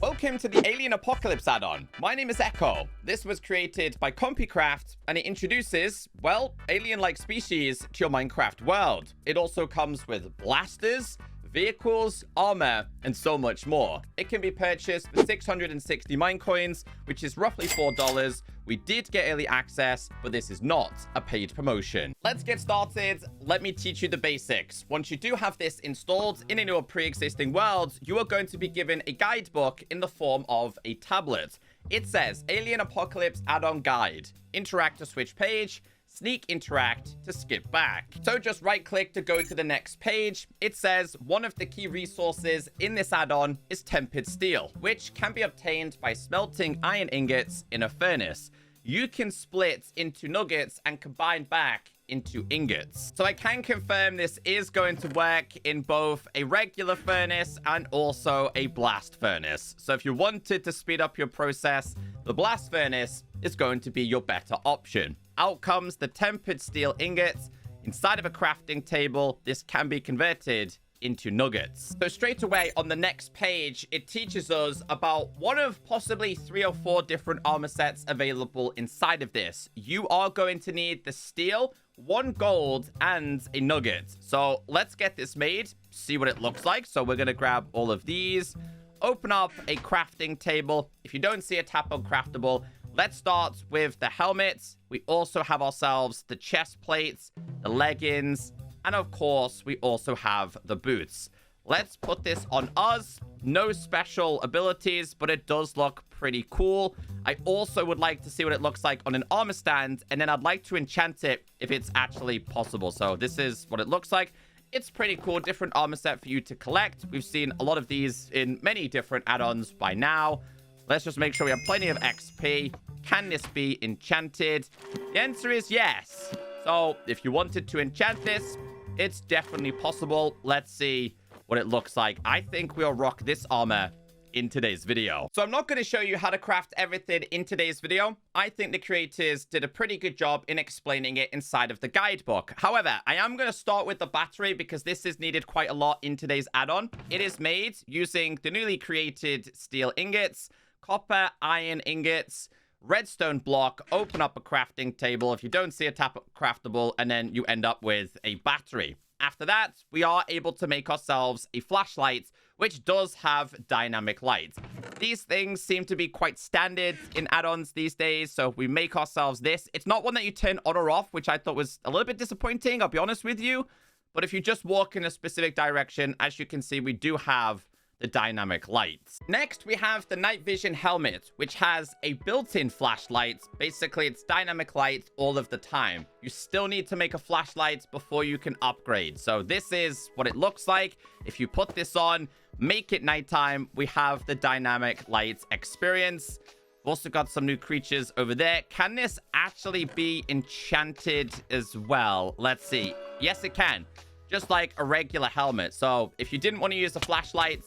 Welcome to the Alien Apocalypse Addon. My name is Echo. This was created by CompyCraft, and it introduces, well, alien-like species to your Minecraft world. It also comes with blasters, vehicles, armor, and so much more. It can be purchased for 660 Minecoins, which is roughly $4. We did get early access, but this is not a paid promotion. Let's get started. Let me teach you the basics. Once you do have this installed in your pre-existing world, you are going to be given a guidebook in the form of a tablet. It says Alien Apocalypse Addon Guide. Interact to switch page. Sneak interact to skip back. So just right click to go to the next page. It says one of the key resources in this add-on is tempered steel, which can be obtained by smelting iron ingots in a furnace. You can split into nuggets and combine back into ingots. So I can confirm this is going to work in both a regular furnace and also a blast furnace. So if you wanted to speed up your process, the blast furnace is going to be your better option. Out comes the tempered steel ingots. Inside of a crafting table, this can be converted into nuggets. So straight away on the next page, it teaches us about one of possibly 3 or 4 different armor sets available inside of this. You are going to need the steel, 1 gold, and a nugget. So let's get this made, see what it looks like. So we're going to grab all of these, open up a crafting table. If you don't see a tap on craftable, let's start with the helmets. We also have ourselves the chest plates, the leggings, and of course, we also have the boots. Let's put this on us. No special abilities, but it does look pretty cool. I also would like to see what it looks like on an armor stand, and then I'd like to enchant it if it's actually possible. So this is what it looks like. It's pretty cool. Different armor set for you to collect. We've seen a lot of these in many different add-ons by now. Let's just make sure we have plenty of XP. Can this be enchanted? The answer is yes. So if you wanted to enchant this, it's definitely possible. Let's see what it looks like. I think we'll rock this armor in today's video. So I'm not going to show you how to craft everything in today's video. I think the creators did a pretty good job in explaining it inside of the guidebook. However, I am going to start with the battery because this is needed quite a lot in today's add-on. It is made using the newly created steel ingots, copper, iron ingots, redstone block, open up a crafting table. If you don't see a tap craftable, and then you end up with a battery. After that, we are able to make ourselves a flashlight, which does have dynamic light. These things seem to be quite standard in add-ons these days, so if we make ourselves this, it's not one that you turn on or off, which I thought was a little bit disappointing, I'll be honest with you. But if you just walk in a specific direction, as you can see, we do have the dynamic lights. Next, we have the night vision helmet, which has a built-in flashlight. Basically, it's dynamic light all of the time. You still need to make a flashlight before you can upgrade. So this is what it looks like. If you put this on, make it nighttime, we have the dynamic light experience. We've also got some new creatures over there. Can this actually be enchanted as well? Let's see. Yes, it can. Just like a regular helmet. So if you didn't want to use the flashlight,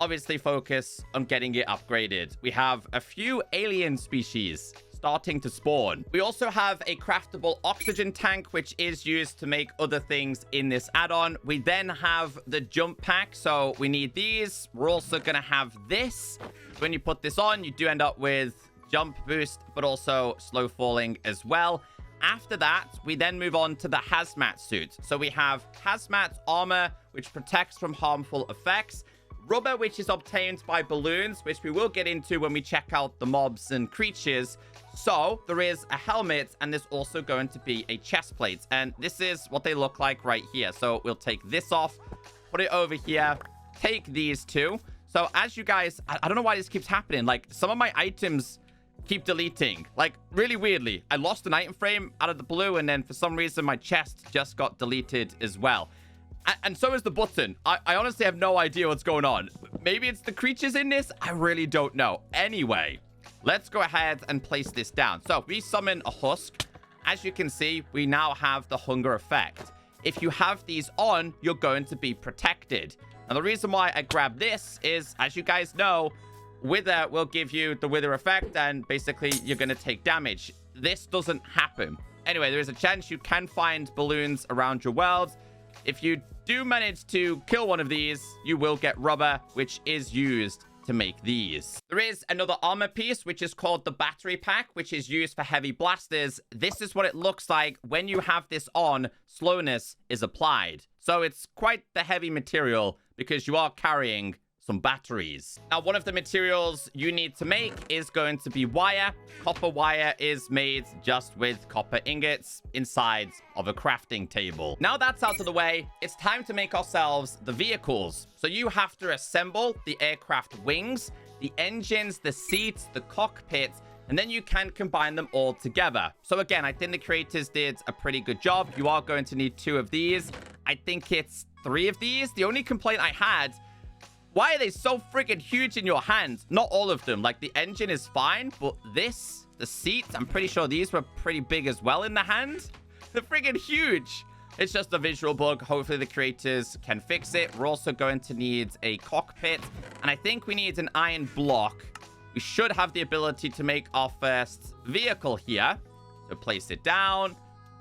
obviously focus on getting it upgraded. We have a few alien species starting to spawn. We also have a craftable oxygen tank, which is used to make other things in this add-on. We then have the jump pack. So we need these. We're also going to have this. When you put this on, you do end up with jump boost, but also slow falling as well. After that, we then move on to the hazmat suit. So we have Hazmat Armor, which protects from harmful effects. Rubber, which is obtained by balloons, which we will get into when we check out the mobs and creatures. So there is a helmet, and there's also going to be a chest plate. And this is what they look like right here. So we'll take this off, put it over here, take these two. So as you guys, I don't know why this keeps happening. Like, some of my items keep deleting, like, really weirdly. I lost an item frame out of the blue, and then for some reason my chest just got deleted as well. And so is the button. I honestly have no idea what's going on. Maybe it's the creatures in this. I really don't know. Anyway, let's go ahead and place this down. So we summon a husk. As you can see, we now have the hunger effect. If you have these on, you're going to be protected. Now, the reason why I grabbed this is, as you guys know, Wither will give you the wither effect, and basically you're going to take damage. This doesn't happen. Anyway, there is a chance you can find balloons around your world. If you do manage to kill one of these, you will get rubber, which is used to make these. There is another armor piece, which is called the battery pack, which is used for heavy blasters. This is what it looks like when you have this on. Slowness is applied. So it's quite the heavy material because you are carrying some batteries. Now, one of the materials you need to make is going to be wire. Copper wire is made just with copper ingots inside of a crafting table. Now that's out of the way, it's time to make ourselves the vehicles. So you have to assemble the aircraft wings, the engines, the seats, the cockpit, and then you can combine them all together. So again, I think the creators did a pretty good job. You are going to need 2 of these. I think it's 3 of these. The only complaint I had, why are they so freaking huge in your hands? Not all of them. Like, the engine is fine, but this, the seats, I'm pretty sure these were pretty big as well in the hand. They're freaking huge. It's just a visual bug. Hopefully the creators can fix it. We're also going to need a cockpit, and I think we need an iron block. We should have the ability to make our first vehicle here. So place it down,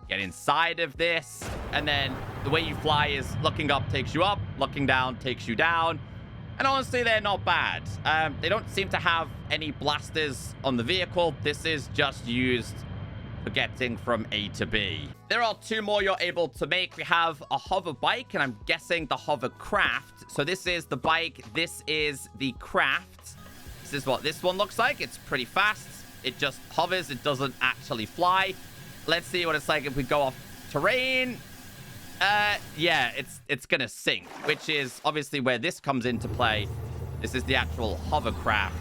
get inside of this, and then the way you fly is looking up takes you up, looking down takes you down. And honestly, they're not bad. They don't seem to have any blasters on the vehicle. This is just used for getting from A to B. There are 2 more you're able to make. We have a hover bike, and I'm guessing the hover craft. So this is the bike. This is the craft. This is what this one looks like. It's pretty fast. It just hovers. It doesn't actually fly. Let's see what it's like if we go off terrain. Yeah, it's gonna sink, which is obviously where this comes into play. This is the actual hovercraft.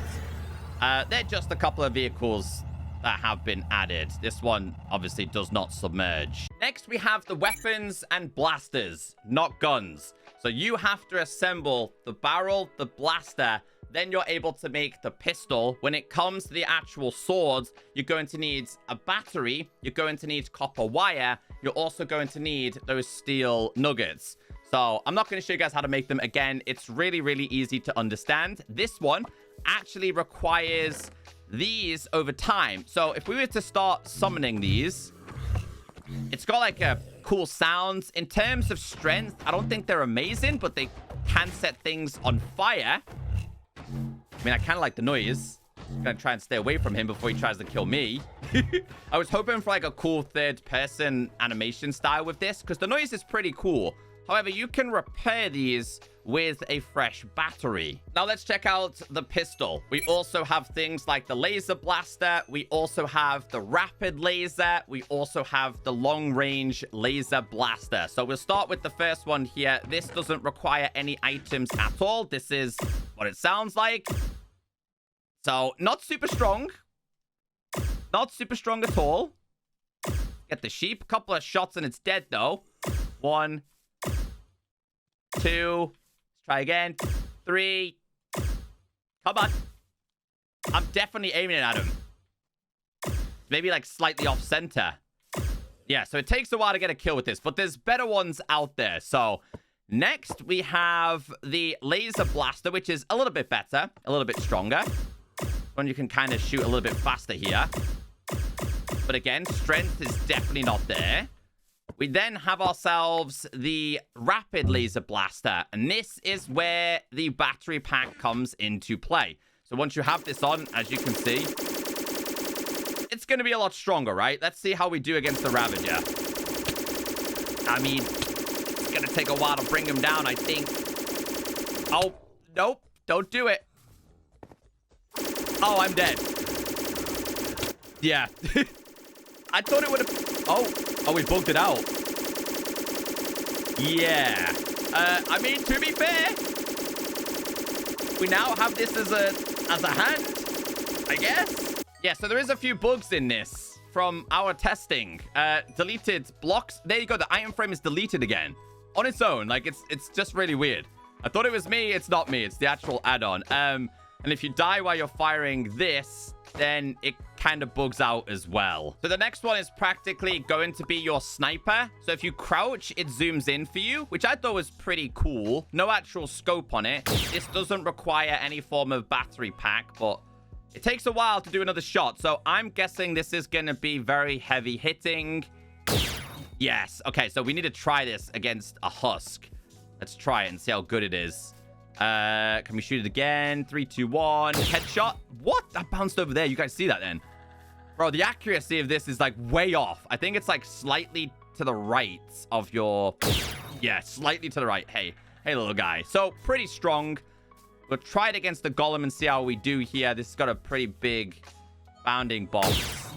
They're just a couple of vehicles that have been added. This one obviously does not submerge. Next, we have the weapons and blasters, not guns. So you have to assemble the barrel, the blaster, then you're able to make the pistol. When it comes to the actual swords, you're going to need a battery. You're going to need copper wire. You're also going to need those steel nuggets. So I'm not going to show you guys how to make them again. It's really, really easy to understand. This one actually requires these over time. So if we were to start summoning these, it's got like a cool sound. In terms of strength, I don't think they're amazing, but they can set things on fire. I mean, I kind of like the noise. I'm gonna try and stay away from him before he tries to kill me. I was hoping for like a cool third-person animation style with this, because the noise is pretty cool. However, you can repair these with a fresh battery. Now let's check out the pistol. We also have things like the laser blaster. We also have the rapid laser. We also have the long-range laser blaster. So we'll start with the first one here. This doesn't require any items at all. This is what it sounds like. So not super strong. Not super strong at all. Get the sheep. Couple of shots and it's dead though. 1, 2. Let's try again. 3. Come on. I'm definitely aiming at him. Maybe like slightly off center. Yeah, so it takes a while to get a kill with this, but there's better ones out there. So next we have the laser blaster, which is a little bit better, a little bit stronger. One you can kind of shoot a little bit faster here. But again, strength is definitely not there. We then have ourselves the rapid laser blaster, and this is where the battery pack comes into play. So once you have this on, as you can see, it's going to be a lot stronger, right? Let's see how we do against the Ravager. I mean, it's going to take a while to bring him down, I think. Oh, nope. Don't do it. Oh, I'm dead. Yeah. I thought it would have... Oh, we bugged it out. Yeah. I mean, to be fair, we now have this as a hand, I guess. Yeah, so there is a few bugs in this from our testing. Deleted blocks. There you go. The iron frame is deleted again on its own. Like, it's just really weird. I thought it was me. It's not me. It's the actual add-on. And if you die while you're firing this, then it kind of bugs out as well. So the next one is practically going to be your sniper. So if you crouch, it zooms in for you, which I thought was pretty cool. No actual scope on it. This doesn't require any form of battery pack, but it takes a while to do another shot. So I'm guessing this is going to be very heavy hitting. Yes. Okay, so we need to try this against a husk. Let's try it and see how good it is. Can we shoot it again? 3, 2, 1. Headshot. What? That bounced over there. You guys see that then? Bro, the accuracy of this is like way off. I think it's like slightly to the right of your... Yeah, slightly to the right. Hey, little guy. So, pretty strong. We'll try it against the golem and see how we do here. This has got a pretty big bounding box.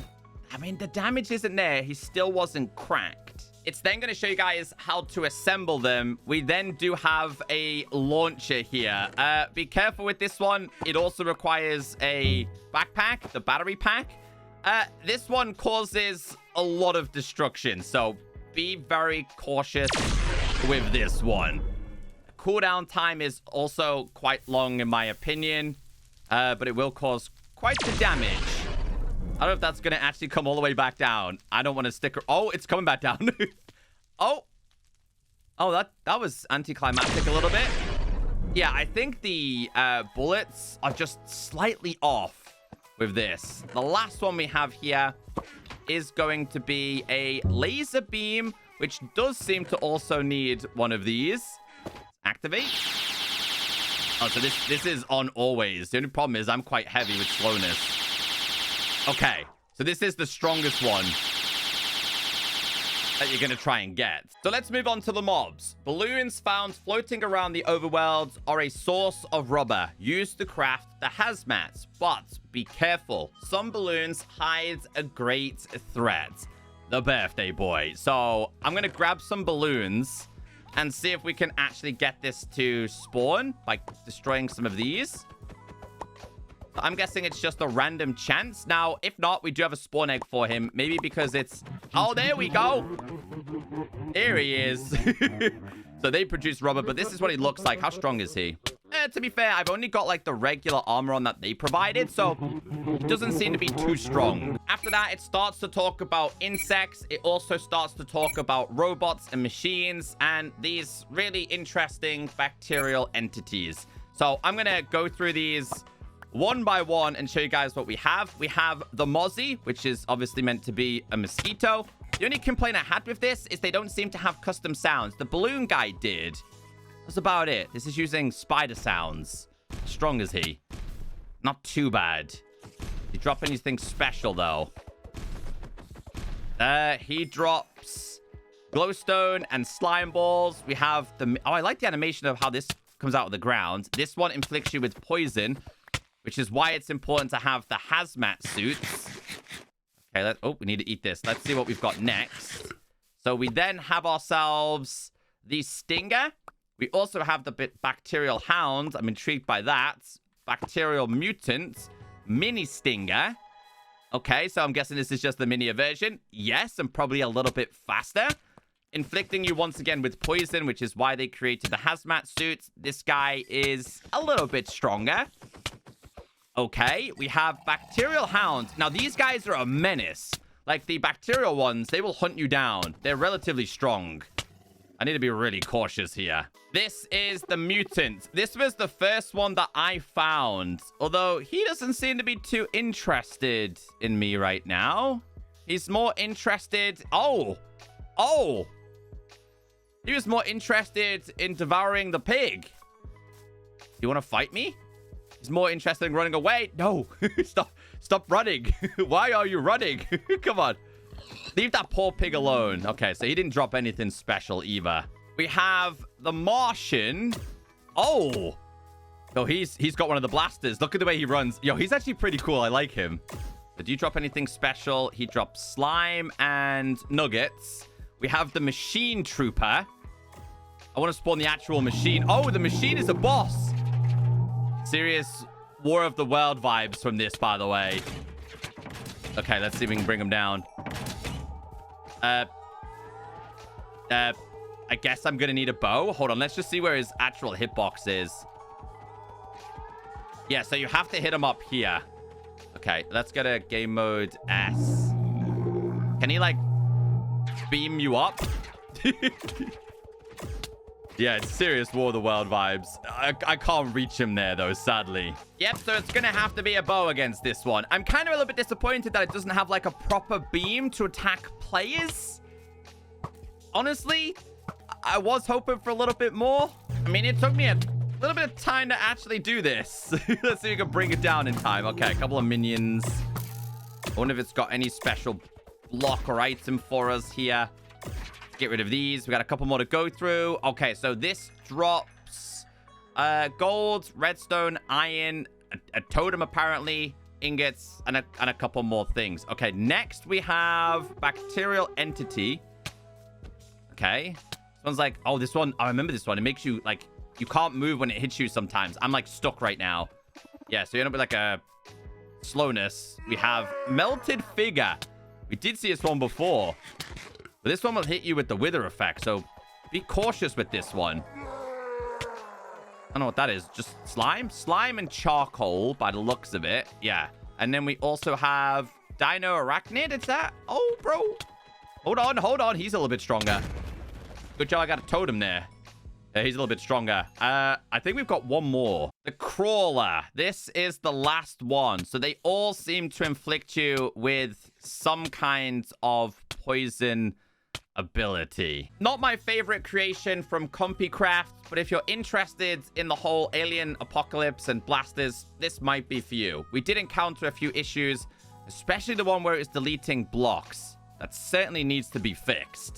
I mean, the damage isn't there. He still wasn't cracked. It's then going to show you guys how to assemble them. We then do have a launcher here. Be careful with this one. It also requires a backpack, the battery pack. This one causes a lot of destruction, so be very cautious with this one. Cooldown time is also quite long in my opinion, but it will cause quite the damage. I don't know if that's going to actually come all the way back down. I don't want to stick... Oh, it's coming back down. Oh, that was anticlimactic a little bit. Yeah, I think the bullets are just slightly off with this. The last one we have here is going to be a laser beam, which does seem to also need one of these. Activate. Oh, so this is on always. The only problem is I'm quite heavy with slowness. Okay, so this is the strongest one that you're going to try and get. So let's move on to the mobs. Balloons found floating around the overworld are a source of rubber used to craft the hazmats. But be careful. Some balloons hide a great threat. The birthday boy. So I'm going to grab some balloons and see if we can actually get this to spawn by destroying some of these. I'm guessing it's just a random chance. Now, if not, we do have a spawn egg for him. Maybe because it's... Oh, there we go. Here he is. So they produce rubber, but this is what he looks like. How strong is he? To be fair, I've only got like the regular armor on that they provided, so it doesn't seem to be too strong. After that, it starts to talk about insects. It also starts to talk about robots and machines and these really interesting bacterial entities. So I'm going to go through these one by one and show you guys what we have. We have the Mozzie, which is obviously meant to be a mosquito. The only complaint I had with this is they don't seem to have custom sounds. The balloon guy did. That's about it. This is using spider sounds. How strong is he? Not too bad. Did he drop anything special, though? He drops glowstone and slime balls. We have the... Oh, I like the animation of how this comes out of the ground. This one inflicts you with poison, which is why it's important to have the hazmat suits. Okay, oh, we need to eat this. Let's see what we've got next. So we then have ourselves the stinger. We also have the bacterial hound. I'm intrigued by that. Bacterial mutant. Mini stinger. Okay, so I'm guessing this is just the mini version. Yes, and probably a little bit faster. Inflicting you once again with poison, which is why they created the hazmat suits. This guy is a little bit stronger. Okay, we have bacterial hound. Now, these guys are a menace. Like the bacterial ones, they will hunt you down. They're relatively strong. I need to be really cautious here. This is the mutant. This was the first one that I found. Although he doesn't seem to be too interested in me right now. He's more interested... Oh! He was more interested in devouring the pig. You want to fight me? He's more interested in running away. No, stop running. Why are you running? Come on. Leave that poor pig alone. Okay, so he didn't drop anything special either. We have the Martian. Oh, he's got one of the blasters. Look at the way he runs. Yo, he's actually pretty cool. I like him. But do you drop anything special? He drops slime and nuggets. We have the machine trooper. I want to spawn the actual machine. Oh, the machine is a boss. Serious War of the World vibes from this, by the way. Okay, let's see if we can bring him down. I guess I'm gonna need a bow. Hold on, let's just see where his actual hitbox is. Yeah, so you have to hit him up here. Okay, let's go to game mode S. Can he, like, beam you up? Yeah, it's serious War of the World vibes. I can't reach him there, though, sadly. Yep, so it's going to have to be a bow against this one. I'm kind of a little bit disappointed that it doesn't have, like, a proper beam to attack players. Honestly, I was hoping for a little bit more. I mean, it took me A little bit of time to actually do this. Let's see if we can bring it down in time. Okay, a couple of minions. I wonder if it's got any special block or item for us here. Get rid of these. We got a couple more to go through. Okay, so this drops gold, redstone, iron, a totem apparently, ingots, and a couple more things. Okay, next we have bacterial entity. Okay. This one's like, oh, this one, I remember this one. It makes you, like, you can't move when it hits you sometimes. I'm, like, stuck right now. Yeah, so you end up with, like, a slowness. We have melted figure. We did see this one before. But this one will hit you with the wither effect, so be cautious with this one. I don't know what that is. Just slime? Slime and charcoal by the looks of it. Yeah. And then we also have Dino Arachnid. It's that? Oh, bro. Hold on. He's a little bit stronger. Good job, I got a totem there. Yeah, he's a little bit stronger. I think we've got one more. The Crawler. This is the last one. So they all seem to inflict you with some kind of poison ability. Not my favorite creation from CompyCraft, but if you're interested in the whole Alien Apocalypse and blasters, this might be for you. We did encounter a few issues, especially the one where it was deleting blocks. That certainly needs to be fixed.